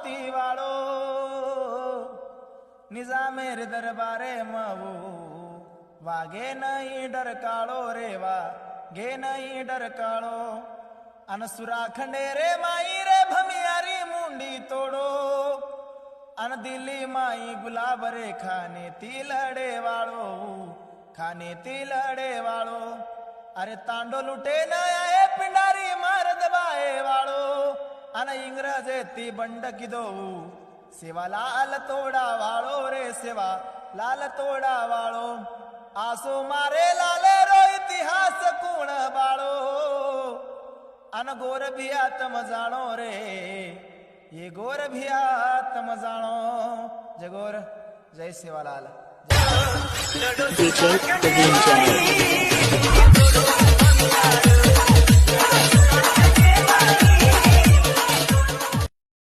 मोती वाळो निजामेर दरबारे मावो वागे नहीं डर काळो रे वागे नहीं डर काळो अन सुराखंडे रे माई रे भमियारी मुंडी तोडो अन दिल्ली माई गुलाब रे खाने तिलडे वाळो खाने तिलडे वाळो अरे तांडो लुटे न आए पिंडारी मार दबाए वाळो अन इंग्रज ती बंड किदो सेवा लाल तोडा वाळो रे सेवा लाल तोडा वाळो आसो मारे लाले रो इतिहास कोण बाळो अन गोर भिया तम जाणो रे ये गोर भिया तम जाणो जय गोर जय सेवालाल DJ Praveen Jain.